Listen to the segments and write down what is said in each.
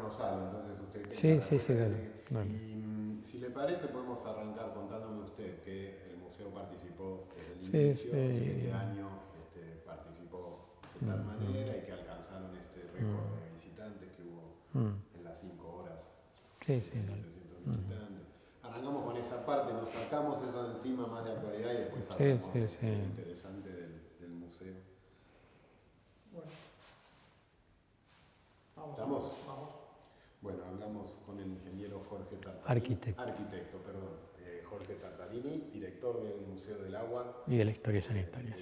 Rosal, entonces usted Sí, sí, sí, dale, dale. Y si le parece podemos arrancar contándome usted que el museo participó desde el Sí, inicio y que este sí. año participó de tal manera y que alcanzaron este récord de visitantes que hubo en las 5 horas, Sí, sí, dale. 7.300 visitantes. Arrancamos con esa parte, nos sacamos eso de encima más de actualidad y después Sí, hablamos sí, de lo sí. interesante del museo. Bueno, vamos. ¿Estamos? Vamos. Bueno, hablamos con el ingeniero Jorge Tartarini. Arquitecto. Jorge Tartarini, director del Museo del Agua. Y de la historia sanitaria.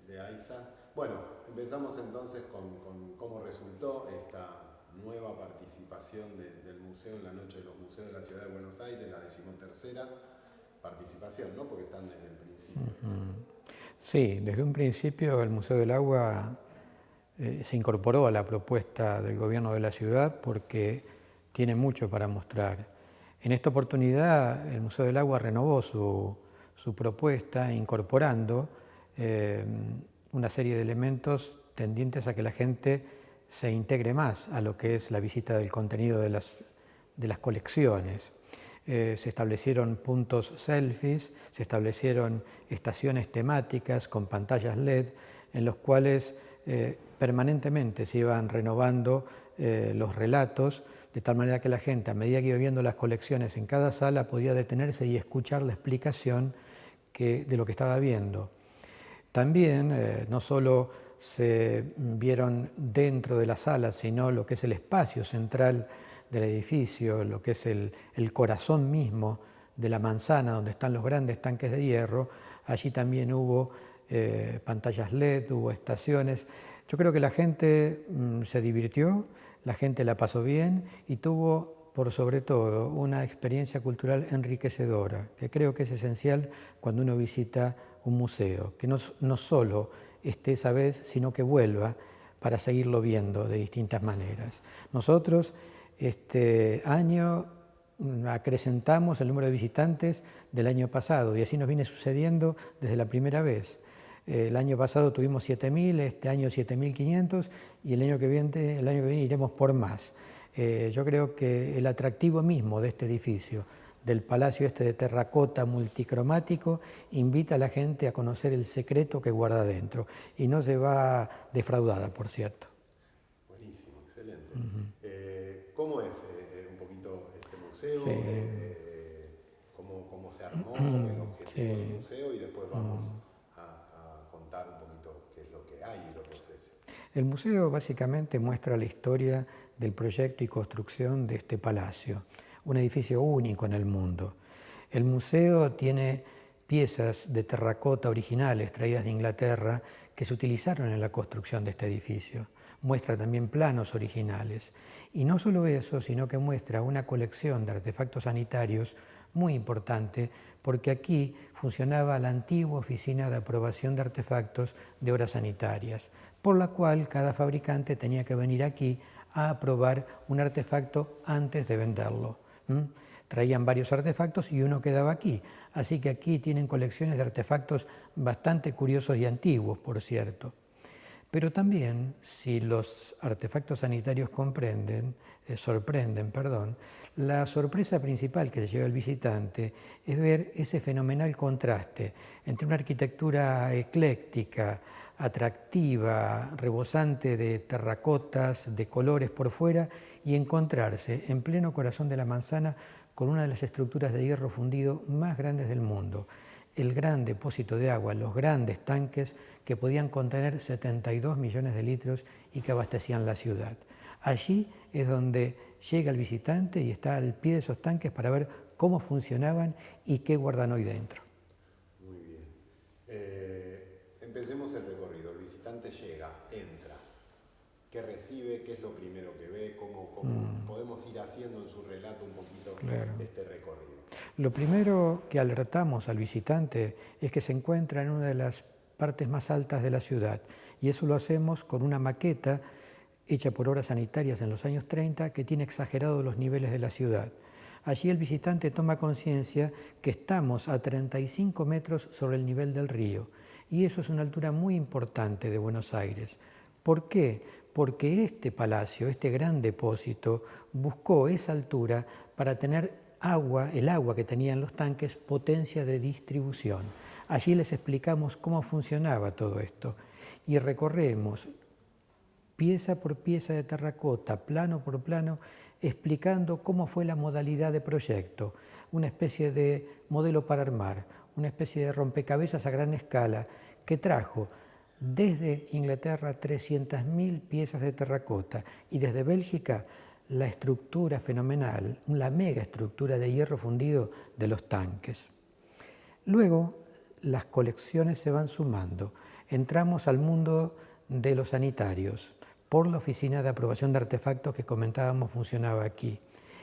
De AISA. Bueno, empezamos entonces con cómo resultó esta nueva participación del museo en la Noche de los Museos de la Ciudad de Buenos Aires, la 13ª participación, ¿no? Porque están desde el principio. Sí, desde un principio el Museo del Agua se incorporó a la propuesta del gobierno de la ciudad porque tiene mucho para mostrar. En esta oportunidad el Museo del Agua renovó su propuesta incorporando una serie de elementos tendientes a que la gente se integre más a lo que es la visita del contenido de las colecciones. Se establecieron puntos selfies, se establecieron estaciones temáticas con pantallas LED en los cuales permanentemente se iban renovando los relatos, de tal manera que la gente, a medida que iba viendo las colecciones en cada sala, podía detenerse y escuchar la explicación de lo que estaba viendo. También no solo se vieron dentro de la sala, sino lo que es el espacio central del edificio, lo que es el corazón mismo de la manzana, donde están los grandes tanques de hierro. Allí también hubo pantallas LED, hubo estaciones. Yo creo que la gente se divirtió, la gente la pasó bien y tuvo, por sobre todo, una experiencia cultural enriquecedora, que creo que es esencial cuando uno visita un museo, que no solo esté esa vez, sino que vuelva para seguirlo viendo de distintas maneras. Nosotros este año acrecentamos el número de visitantes del año pasado y así nos viene sucediendo desde la primera vez. El año pasado tuvimos 7.000, este año 7.500 y el año que viene iremos por más. Yo creo que el atractivo mismo de este edificio, del palacio este de terracota multicromático, invita a la gente a conocer el secreto que guarda dentro y no se va defraudada, por cierto. Buenísimo, excelente. ¿Cómo es un poquito este museo? Sí. ¿Cómo se armó el objetivo del Sí. museo? Y después vamos a contar un poquito qué es lo que hay y lo que ofrece. El museo básicamente muestra la historia del proyecto y construcción de este palacio, un edificio único en el mundo. El museo tiene piezas de terracota originales traídas de Inglaterra que se utilizaron en la construcción de este edificio. Muestra también planos originales. Y no solo eso, sino que muestra una colección de artefactos sanitarios muy importante, porque aquí funcionaba la antigua oficina de aprobación de artefactos de obras sanitarias, por la cual cada fabricante tenía que venir aquí a aprobar un artefacto antes de venderlo. Traían varios artefactos y uno quedaba aquí. Así que aquí tienen colecciones de artefactos bastante curiosos y antiguos, por cierto. Pero también, si los artefactos sanitarios sorprenden, la sorpresa principal que le lleva al visitante es ver ese fenomenal contraste entre una arquitectura ecléctica, atractiva, rebosante de terracotas, de colores por fuera, y encontrarse en pleno corazón de la manzana con una de las estructuras de hierro fundido más grandes del mundo, el gran depósito de agua, los grandes tanques que podían contener 72 millones de litros y que abastecían la ciudad. Allí es donde llega el visitante y está al pie de esos tanques para ver cómo funcionaban y qué guardan hoy dentro. Muy bien. Empecemos el recorrido. El visitante llega, entra. ¿Qué recibe? ¿Qué es lo primero que ve? ¿Cómo podemos ir haciendo en su relato un poquito este recorrido? Lo primero que alertamos al visitante es que se encuentra en una de las partes más altas de la ciudad, y eso lo hacemos con una maqueta hecha por Obras Sanitarias en los años 30 que tiene exagerados los niveles de la ciudad. Allí el visitante toma conciencia que estamos a 35 metros sobre el nivel del río, y eso es una altura muy importante de Buenos Aires. ¿Por qué? porque este palacio, este gran depósito, buscó esa altura para tener agua, el agua que tenían los tanques, potencia de distribución. Allí les explicamos cómo funcionaba todo esto y recorremos pieza por pieza de terracota, plano por plano, explicando cómo fue la modalidad de proyecto, una especie de modelo para armar, una especie de rompecabezas a gran escala que trajo desde Inglaterra 300.000 piezas de terracota y desde Bélgica la estructura fenomenal, la mega estructura de hierro fundido de los tanques. Luego las colecciones se van sumando. Entramos al mundo de los sanitarios por la oficina de aprobación de artefactos que comentábamos funcionaba aquí.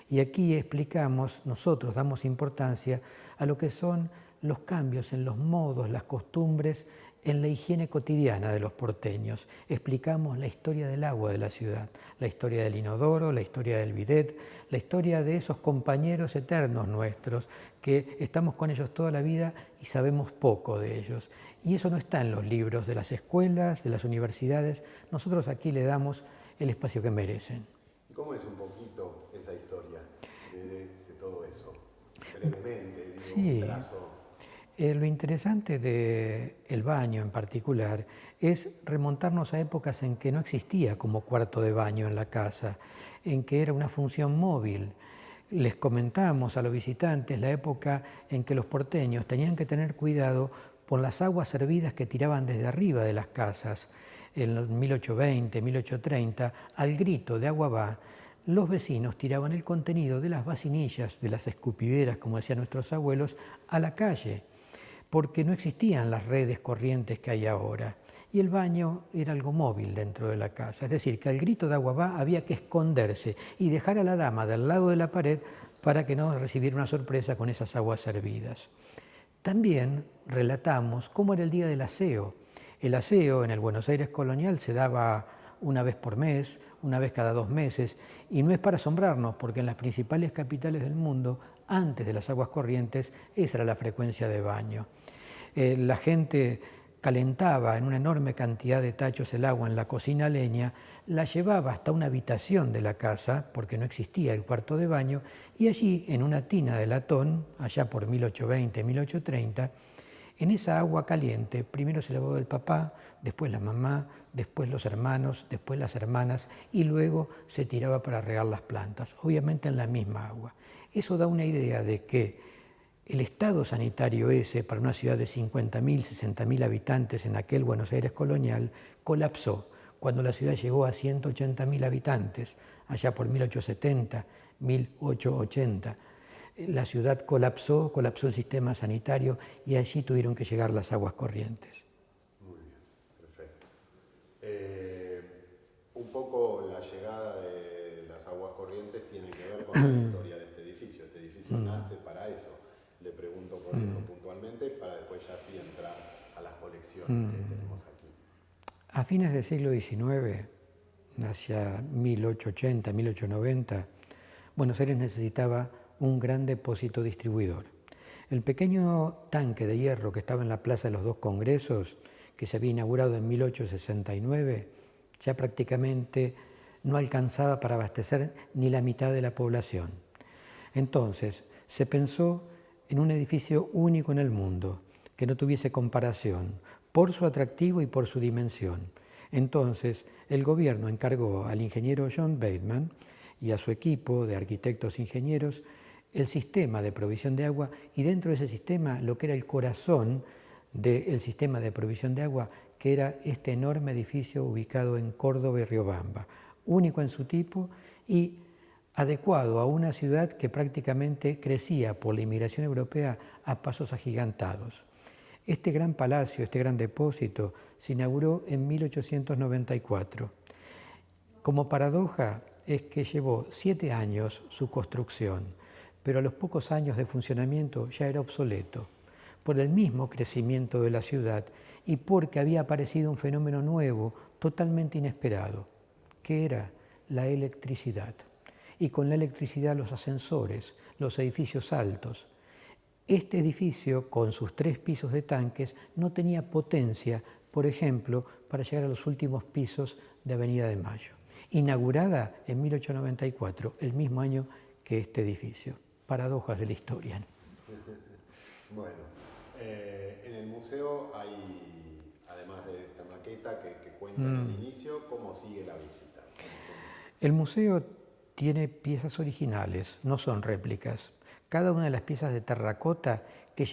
Y aquí explicamos, nosotros damos importancia a lo que son los cambios en los modos, las costumbres, en la higiene cotidiana de los porteños. Explicamos la historia del agua de la ciudad, la historia del inodoro, la historia del bidet, la historia de esos compañeros eternos nuestros, que estamos con ellos toda la vida y sabemos poco de ellos. Y eso no está en los libros de las escuelas, de las universidades. Nosotros aquí le damos el espacio que merecen. ¿Y cómo es un poquito esa historia de todo eso? Brevemente, digo, sí. Un trazo. Lo interesante del baño en particular es remontarnos a épocas en que no existía como cuarto de baño en la casa, en que era una función móvil. Les comentamos a los visitantes la época en que los porteños tenían que tener cuidado por las aguas servidas que tiraban desde arriba de las casas. En 1820, 1830, al grito de agua va, los vecinos tiraban el contenido de las vasinillas, de las escupideras, como decían nuestros abuelos, a la calle, porque no existían las redes corrientes que hay ahora. Y el baño era algo móvil dentro de la casa. Es decir, que al grito de agua va había que esconderse y dejar a la dama del lado de la pared para que no recibiera una sorpresa con esas aguas servidas. También relatamos cómo era el día del aseo. El aseo en el Buenos Aires colonial se daba una vez por mes, una vez cada 2 meses, y no es para asombrarnos, porque en las principales capitales del mundo, antes de las aguas corrientes, esa era la frecuencia de baño. La gente calentaba en una enorme cantidad de tachos el agua en la cocina a leña, la llevaba hasta una habitación de la casa, porque no existía el cuarto de baño, y allí, en una tina de latón, allá por 1820, 1830, en esa agua caliente, primero se lavaba el papá, después la mamá, después los hermanos, después las hermanas, y luego se tiraba para regar las plantas, obviamente en la misma agua. Eso da una idea de que el estado sanitario ese, para una ciudad de 50.000, 60.000 habitantes en aquel Buenos Aires colonial, colapsó cuando la ciudad llegó a 180.000 habitantes, allá por 1870, 1880. La ciudad colapsó el sistema sanitario y allí tuvieron que llegar las aguas corrientes. Muy bien, perfecto. Un poco la llegada de las aguas corrientes tiene que ver con la historia de este edificio. Este edificio nace para eso. Le pregunto por eso puntualmente, para después ya sí entrar a las colecciones que tenemos aquí. A fines del siglo XIX, hacia 1880, 1890, Buenos Aires necesitaba un gran depósito distribuidor. El pequeño tanque de hierro que estaba en la Plaza de los Dos Congresos, que se había inaugurado en 1869, ya prácticamente no alcanzaba para abastecer ni la mitad de la población. Entonces, se pensó en un edificio único en el mundo, que no tuviese comparación, por su atractivo y por su dimensión. Entonces, el gobierno encargó al ingeniero John Bateman y a su equipo de arquitectos e ingenieros el sistema de provisión de agua, y dentro de ese sistema lo que era el corazón del sistema de provisión de agua, que era este enorme edificio ubicado en Córdoba y Riobamba, único en su tipo y adecuado a una ciudad que prácticamente crecía por la inmigración europea a pasos agigantados. Este gran palacio, este gran depósito, se inauguró en 1894. Como paradoja es que llevó 7 años su construcción, pero a los pocos años de funcionamiento ya era obsoleto, por el mismo crecimiento de la ciudad y porque había aparecido un fenómeno nuevo, totalmente inesperado, que era la electricidad. Y con la electricidad los ascensores, los edificios altos. Este edificio, con sus 3 pisos de tanques, no tenía potencia por ejemplo, para llegar a los últimos pisos de Avenida de Mayo. Inaugurada en 1894, el mismo año que este edificio. Paradojas de la historia. Bueno, en el museo hay, además de esta maqueta que cuenta en el inicio, ¿cómo sigue la visita? El museo tiene piezas originales, no son réplicas. Cada una de las piezas de terracota que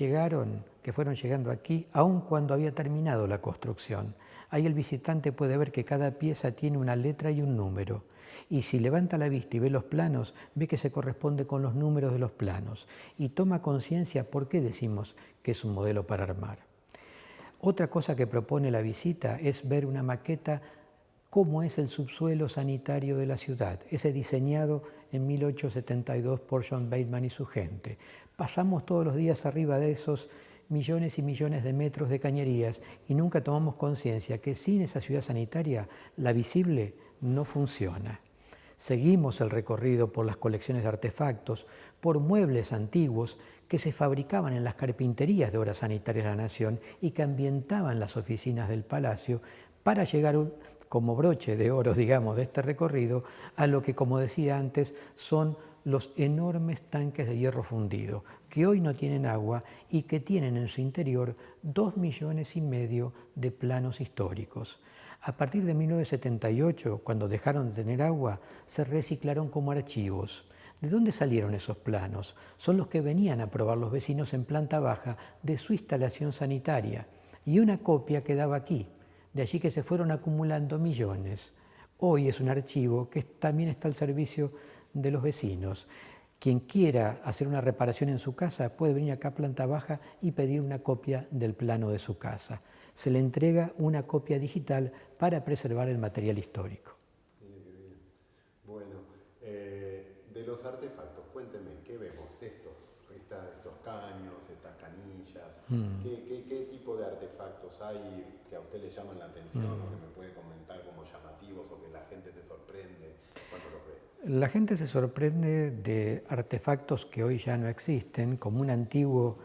fueron llegando aquí, aun cuando había terminado la construcción. Ahí el visitante puede ver que cada pieza tiene una letra y un número. Y si levanta la vista y ve los planos, ve que se corresponde con los números de los planos. Y toma conciencia por qué decimos que es un modelo para armar. Otra cosa que propone la visita es ver una maqueta cómo es el subsuelo sanitario de la ciudad, ese diseñado en 1872 por John Bateman y su gente. Pasamos todos los días arriba de esos millones y millones de metros de cañerías y nunca tomamos conciencia que sin esa ciudad sanitaria, la visible no funciona. Seguimos el recorrido por las colecciones de artefactos, por muebles antiguos que se fabricaban en las carpinterías de Obras Sanitarias de la Nación y que ambientaban las oficinas del Palacio para llegar como broche de oro, digamos, de este recorrido, a lo que, como decía antes, son los enormes tanques de hierro fundido, que hoy no tienen agua y que tienen en su interior 2,5 millones de planos históricos. A partir de 1978, cuando dejaron de tener agua, se reciclaron como archivos. ¿De dónde salieron esos planos? Son los que venían a probar los vecinos en planta baja de su instalación sanitaria. Y una copia quedaba aquí. De allí que se fueron acumulando millones. Hoy es un archivo que también está al servicio de los vecinos. Quien quiera hacer una reparación en su casa puede venir acá a planta baja y pedir una copia del plano de su casa. Se le entrega una copia digital para preservar el material histórico. Mire qué bien. Bueno, de los artefactos, cuénteme, ¿qué vemos? Estos caños, estas canillas, ¿qué tipo de artefactos hay que a usted le llaman la atención o que me puede comentar como llamativos o que la gente se sorprende cuando los ve? La gente se sorprende de artefactos que hoy ya no existen, como un antiguo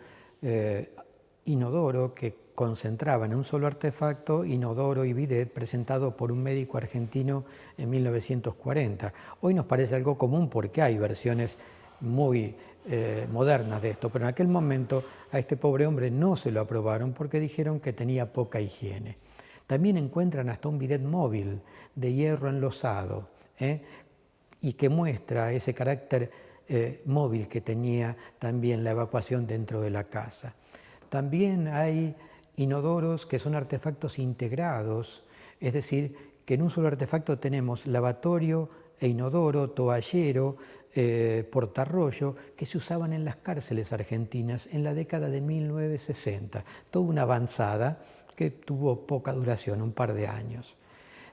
inodoro que concentraba en un solo artefacto inodoro y bidet presentado por un médico argentino en 1940. Hoy nos parece algo común porque hay versiones muy modernas de esto, pero en aquel momento a este pobre hombre no se lo aprobaron porque dijeron que tenía poca higiene. También encuentran hasta un bidet móvil de hierro enlosado y que muestra ese carácter móvil que tenía también la evacuación dentro de la casa. También hay inodoros que son artefactos integrados, es decir, que en un solo artefacto tenemos lavatorio e inodoro, toallero, portarrollo, que se usaban en las cárceles argentinas en la década de 1960. Toda una avanzada que tuvo poca duración, un par de años.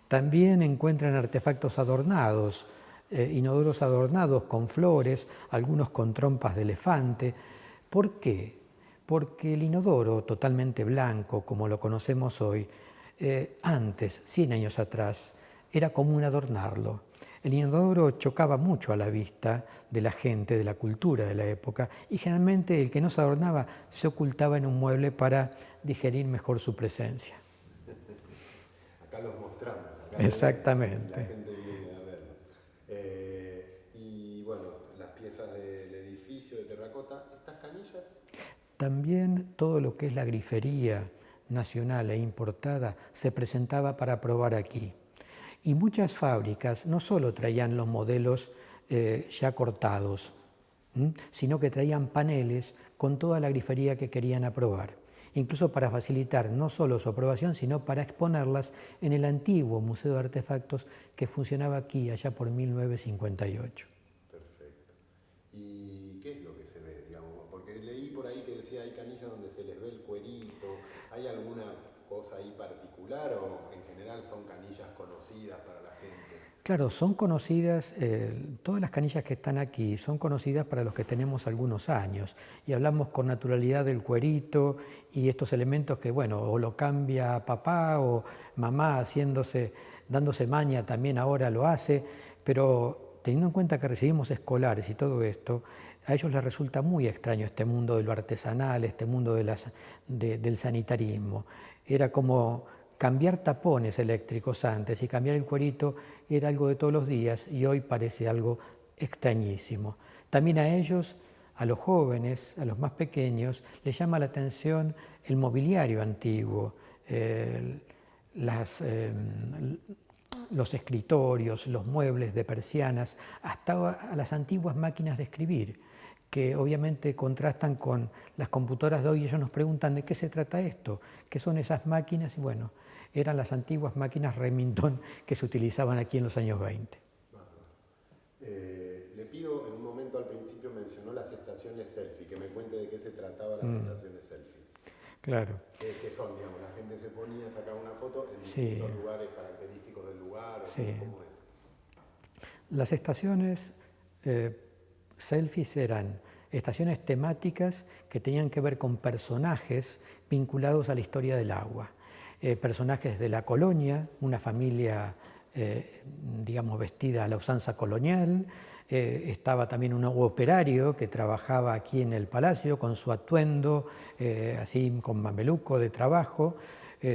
También encuentran artefactos adornados, inodoros adornados con flores, algunos con trompas de elefante. ¿Por qué? Porque el inodoro totalmente blanco, como lo conocemos hoy, antes, 100 años atrás, era común adornarlo. El inodoro chocaba mucho a la vista de la gente, de la cultura de la época, y generalmente el que no se adornaba se ocultaba en un mueble para digerir mejor su presencia. Acá los mostramos. Acá exactamente. La gente viene a verlo. Y bueno, las piezas del edificio de terracota, ¿estas canillas? También todo lo que es la grifería nacional e importada se presentaba para probar aquí. Y muchas fábricas no solo traían los modelos ya cortados, sino que traían paneles con toda la grifería que querían aprobar, incluso para facilitar no solo su aprobación, sino para exponerlas en el antiguo Museo de Artefactos que funcionaba aquí allá por 1958. Perfecto. ¿Y qué es lo que se ve, digamos? Porque leí por ahí que decía hay canillas donde se les ve el cuerito. ¿Hay alguna cosa ahí particular o en general son canillas conocidas para la gente? Claro, son conocidas, todas las canillas que están aquí son conocidas para los que tenemos algunos años y hablamos con naturalidad del cuerito y estos elementos que, bueno, o lo cambia papá o mamá dándose maña también ahora lo hace, pero teniendo en cuenta que recibimos escolares y todo esto, a ellos les resulta muy extraño este mundo de lo artesanal, este mundo del sanitarismo. Era como cambiar tapones eléctricos antes y cambiar el cuerito era algo de todos los días y hoy parece algo extrañísimo. También a ellos, a los jóvenes, a los más pequeños, les llama la atención el mobiliario antiguo, los escritorios, los muebles de persianas, hasta a las antiguas máquinas de escribir, que obviamente contrastan con las computadoras de hoy. Ellos nos preguntan de qué se trata esto, qué son esas máquinas, y bueno, eran las antiguas máquinas Remington que se utilizaban aquí en los años 20. Le pido, en un momento al principio mencionó las estaciones selfie, que me cuente de qué se trataba las estaciones selfie. Claro. ¿Qué son, digamos? La gente se ponía, sacaba una foto en distintos lugares característicos del lugar, ¿cómo es? Las estaciones selfies eran estaciones temáticas que tenían que ver con personajes vinculados a la historia del agua. Personajes de la colonia, una familia, digamos, vestida a la usanza colonial. Estaba también un operario que trabajaba aquí en el palacio con su atuendo, así con mameluco de trabajo.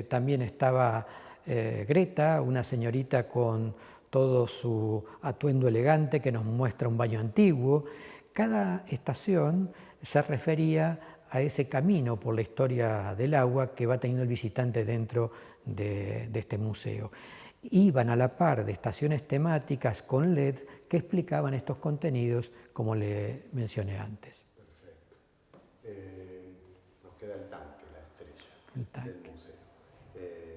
También estaba Greta, una señorita con todo su atuendo elegante que nos muestra un baño antiguo. Cada estación se refería a ese camino por la historia del agua que va teniendo el visitante dentro de este museo. Iban a la par de estaciones temáticas con LED que explicaban estos contenidos, como le mencioné antes. Perfecto. Nos queda el tanque, la estrella del museo.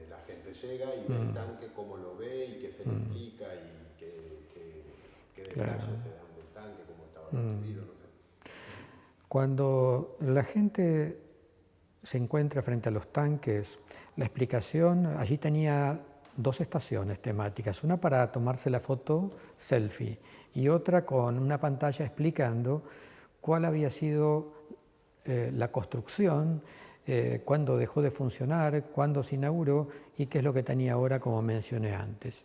La gente llega y ve el tanque, cómo lo ve y qué se le explica y qué detalles se dan del tanque, cómo estaba construido, no sé. Cuando la gente se encuentra frente a los tanques, la explicación, allí tenía dos estaciones temáticas, una para tomarse la foto selfie y otra con una pantalla explicando cuál había sido la construcción, cuándo dejó de funcionar, cuándo se inauguró y qué es lo que tenía ahora, como mencioné antes.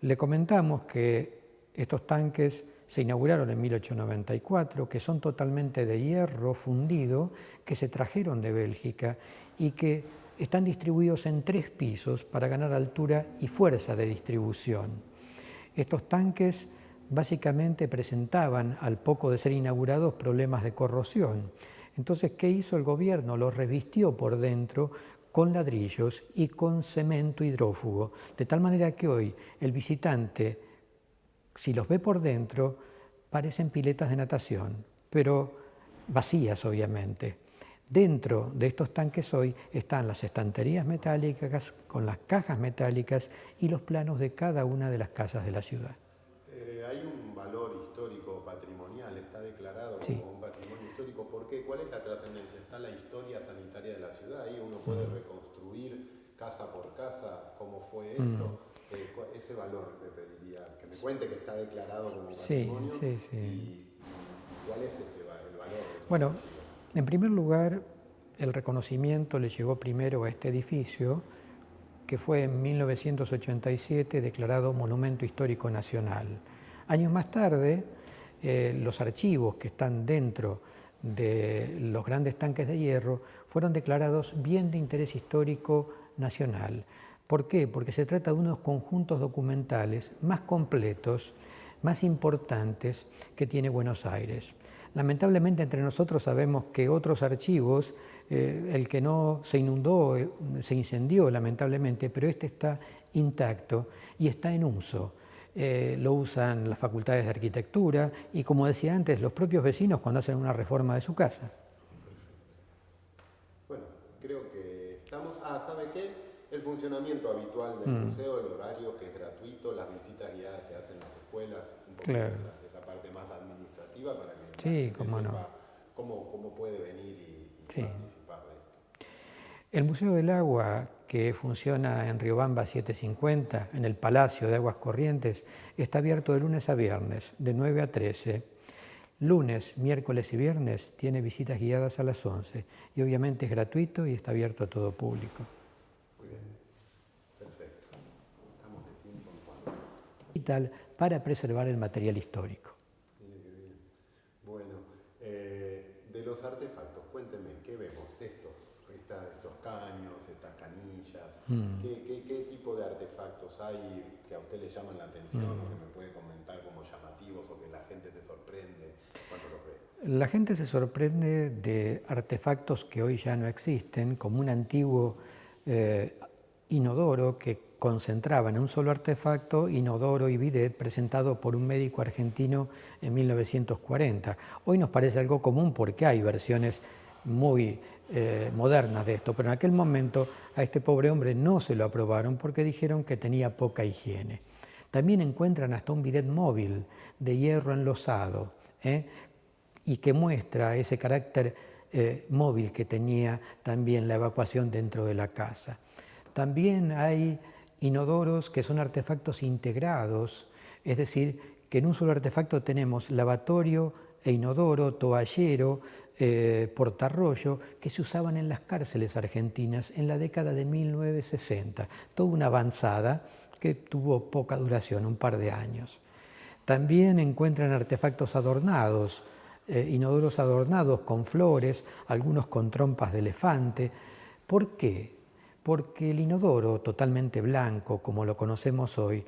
Le comentamos que estos tanques se inauguraron en 1894, que son totalmente de hierro fundido, que se trajeron de Bélgica y que están distribuidos en 3 pisos para ganar altura y fuerza de distribución. Estos tanques básicamente presentaban, al poco de ser inaugurados, problemas de corrosión. Entonces, ¿qué hizo el gobierno? Los revistió por dentro con ladrillos y con cemento hidrófugo, de tal manera que hoy el visitante, si los ve por dentro, parecen piletas de natación, pero vacías obviamente. Dentro de estos tanques hoy están las estanterías metálicas con las cajas metálicas y los planos de cada una de las casas de la ciudad. Hay un valor histórico patrimonial, está declarado como un patrimonio histórico. ¿Por qué? ¿Cuál es la trascendencia? Está la historia sanitaria de la ciudad, ahí uno puede reconstruir casa por casa cómo fue esto. Ese valor le pediría que me cuente, que está declarado como patrimonio. Y ¿cuál es el valor de ese Bueno, en primer lugar, el reconocimiento le llegó primero a este edificio, que fue en 1987 declarado Monumento Histórico Nacional. Años más tarde, los archivos que están dentro de los grandes tanques de hierro fueron declarados bien de interés histórico nacional. ¿Por qué? Porque se trata de unos conjuntos documentales más completos, más importantes que tiene Buenos Aires. Lamentablemente entre nosotros sabemos que otros archivos, el que no se inundó, se incendió lamentablemente, pero este está intacto y está en uso. Lo usan las facultades de arquitectura y, como decía antes, los propios vecinos cuando hacen una reforma de su casa. Bueno, creo que estamos... ¿sabe qué? El funcionamiento habitual del museo, el horario que es gratuito, las visitas guiadas que hacen las escuelas, un poco esa parte más administrativa para que sepa cómo puede venir y participar de esto. El Museo del Agua, que funciona en Riobamba 750, en el Palacio de Aguas Corrientes, está abierto de lunes a viernes, de 9 a 13. Lunes, miércoles y viernes tiene visitas guiadas a las 11 y obviamente es gratuito y está abierto a todo público. Muy bien, perfecto. Estamos de tiempo en cuanto. Y tal, para preservar el material histórico. Mire qué bien. Bueno, de los artefactos, cuénteme, ¿qué vemos de estos estos caños, estas canillas, ¿qué tipo de artefactos hay que a usted le llaman la atención o que me puede comentar como llamativos o que la gente se sorprende cuando los ve? La gente se sorprende de artefactos que hoy ya no existen, como un antiguo inodoro que concentraba en un solo artefacto inodoro y bidet presentado por un médico argentino en 1940. Hoy nos parece algo común porque hay versiones muy modernas de esto, pero en aquel momento a este pobre hombre no se lo aprobaron porque dijeron que tenía poca higiene. También encuentran hasta un bidet móvil de hierro enlosado, y que muestra ese carácter móvil que tenía también la evacuación dentro de la casa. También hay inodoros que son artefactos integrados, es decir, que en un solo artefacto tenemos lavatorio e inodoro, toallero, portarrollo, que se usaban en las cárceles argentinas en la década de 1960. Toda una avanzada que tuvo poca duración, un par de años. También encuentran artefactos adornados, inodoros adornados con flores, algunos con trompas de elefante. ¿Por qué? Porque el inodoro totalmente blanco, como lo conocemos hoy,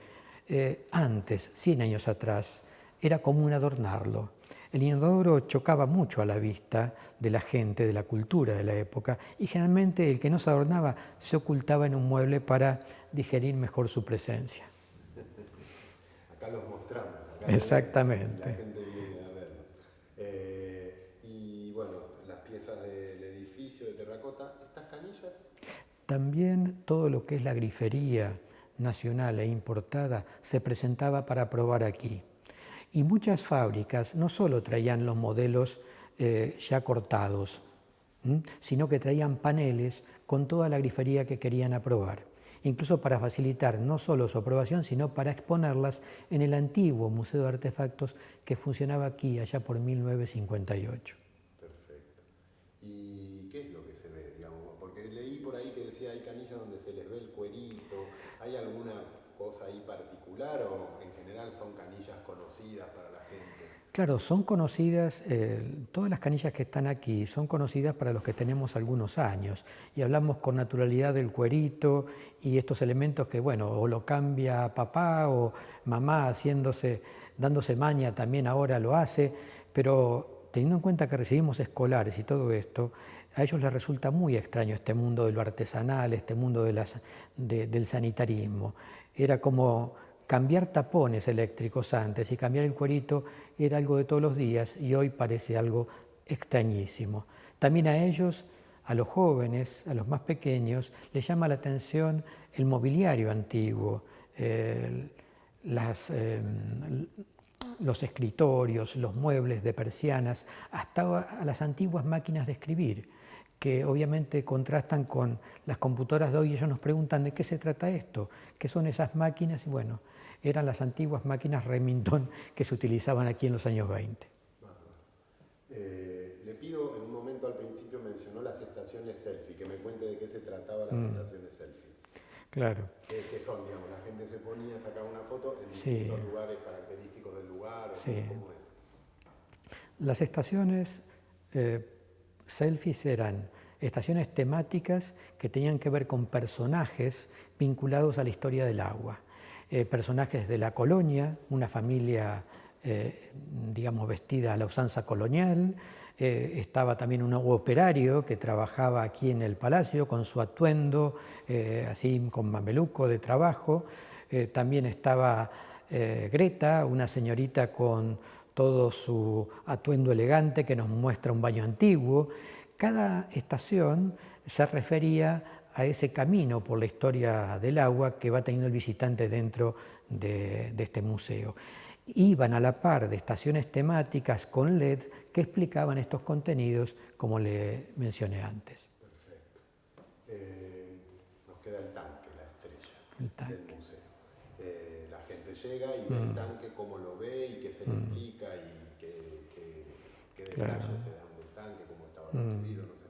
antes, 100 años atrás, era común adornarlo. El inodoro chocaba mucho a la vista de la gente, de la cultura de la época, y generalmente el que no se adornaba se ocultaba en un mueble para digerir mejor su presencia. Acá los mostramos. Acá exactamente. La gente viene a verlo. Y bueno, las piezas del edificio de terracota, ¿estas canillas? También todo lo que es la grifería nacional e importada se presentaba para probar aquí. Y muchas fábricas no solo traían los modelos ya cortados, sino que traían paneles con toda la grifería que querían aprobar, incluso para facilitar no solo su aprobación, sino para exponerlas en el antiguo Museo de Artefactos que funcionaba aquí allá por 1958. Perfecto. ¿Y qué es lo que se ve, digamos? Porque leí por ahí que decía hay canillas donde se les ve el cuerito. ¿Hay alguna cosa ahí particular o en general son canillas conocidas para la gente? Claro, son conocidas, todas las canillas que están aquí son conocidas para los que tenemos algunos años y hablamos con naturalidad del cuerito y estos elementos que, bueno, o lo cambia papá o mamá dándose maña también ahora lo hace, pero teniendo en cuenta que recibimos escolares y todo esto, a ellos les resulta muy extraño este mundo de lo artesanal, este mundo del sanitarismo. Era como cambiar tapones eléctricos antes y cambiar el cuerito era algo de todos los días y hoy parece algo extrañísimo. También a ellos, a los jóvenes, a los más pequeños, les llama la atención el mobiliario antiguo, los escritorios, los muebles de persianas, hasta a las antiguas máquinas de escribir, que obviamente contrastan con las computadoras de hoy. Ellos nos preguntan de qué se trata esto, qué son esas máquinas, y bueno, eran las antiguas máquinas Remington que se utilizaban aquí en los años 20. Le pido, en un momento al principio mencionó las estaciones selfie, que me cuente de qué se trataba las estaciones selfie. Claro. ¿Qué son, digamos? La gente se ponía a sacar una foto en distintos lugares característicos del lugar, sí. ¿Cómo es? Las estaciones selfies eran estaciones temáticas que tenían que ver con personajes vinculados a la historia del agua. Personajes de la colonia, una familia, digamos, vestida a la usanza colonial. Estaba también un operario que trabajaba aquí en el palacio con su atuendo, así con mameluco de trabajo. También estaba Greta, una señorita con todo su atuendo elegante que nos muestra un baño antiguo. Cada estación se refería a ese camino por la historia del agua que va teniendo el visitante dentro de este museo. Iban a la par de estaciones temáticas con LED que explicaban estos contenidos, como le mencioné antes. Perfecto. Nos queda el tanque, la estrella del museo. La gente llega y ve el tanque, cómo lo ve y qué se le explica y qué detalles se dan del tanque, cómo estaba construido, no sé.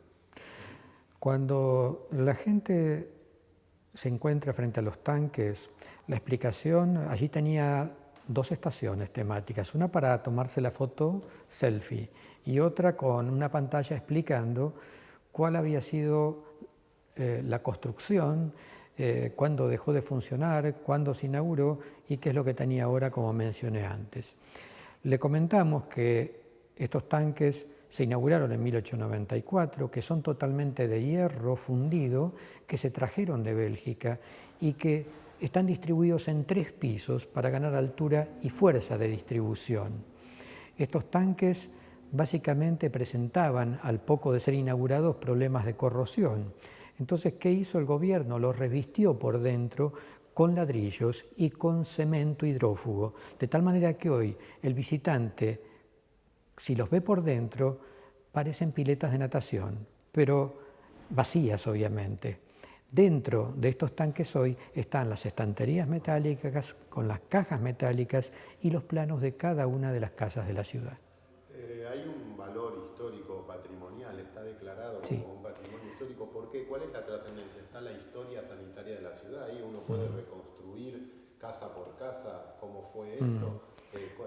Cuando la gente se encuentra frente a los tanques, la explicación, allí tenía dos estaciones temáticas, una para tomarse la foto selfie y otra con una pantalla explicando cuál había sido la construcción, cuándo dejó de funcionar, cuándo se inauguró y qué es lo que tenía ahora, como mencioné antes. Le comentamos que estos tanques se inauguraron en 1894, que son totalmente de hierro fundido, que se trajeron de Bélgica y que están distribuidos en 3 pisos para ganar altura y fuerza de distribución. Estos tanques básicamente presentaban, al poco de ser inaugurados, problemas de corrosión. Entonces, ¿qué hizo el gobierno? Los revistió por dentro con ladrillos y con cemento hidrófugo, de tal manera que hoy el visitante, si los ve por dentro, parecen piletas de natación, pero vacías obviamente. Dentro de estos tanques hoy están las estanterías metálicas con las cajas metálicas y los planos de cada una de las casas de la ciudad. Hay un valor histórico patrimonial, está declarado Sí. como un patrimonio histórico. ¿Por qué? ¿Cuál es la trascendencia? Está la historia sanitaria de la ciudad, ahí uno puede reconstruir casa por casa cómo fue esto.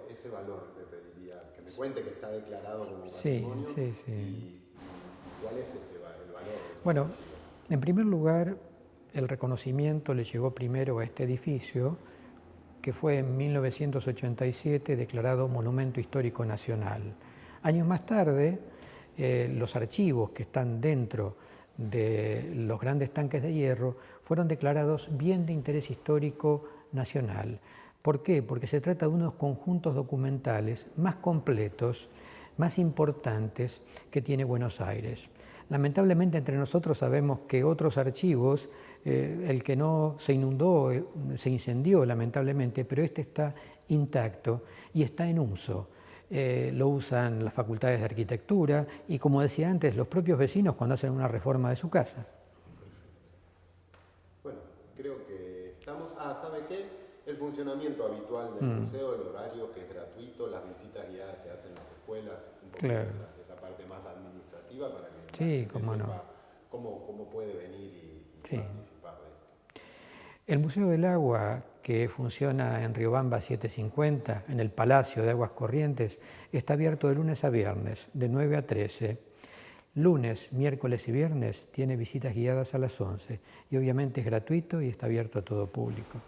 Ese valor le pediría que me cuente, que está declarado como patrimonio. Sí. Y ¿cuál es el valor de ese Bueno, motivo? en primer lugar, el reconocimiento le llegó primero a este edificio, que fue en 1987 declarado Monumento Histórico Nacional. Años más tarde, los archivos que están dentro de los grandes tanques de hierro fueron declarados bien de interés histórico nacional. ¿Por qué? Porque se trata de unos conjuntos documentales más completos, más importantes que tiene Buenos Aires. Lamentablemente entre nosotros sabemos que otros archivos, el que no se inundó, se incendió lamentablemente, pero este está intacto y está en uso. Lo usan las facultades de arquitectura y, como decía antes, los propios vecinos cuando hacen una reforma de su casa. Bueno, creo que estamos... ¿sabe qué? El funcionamiento habitual del museo, el horario que es gratuito, las visitas guiadas que hacen las escuelas, un poco Claro. esa parte más administrativa para que Sí, la gente cómo no. sepa cómo puede venir y Sí. participar de esto. El Museo del Agua, que funciona en Riobamba 750, en el Palacio de Aguas Corrientes, está abierto de lunes a viernes, de 9 a 13. Lunes, miércoles y viernes tiene visitas guiadas a las 11 y obviamente es gratuito y está abierto a todo público.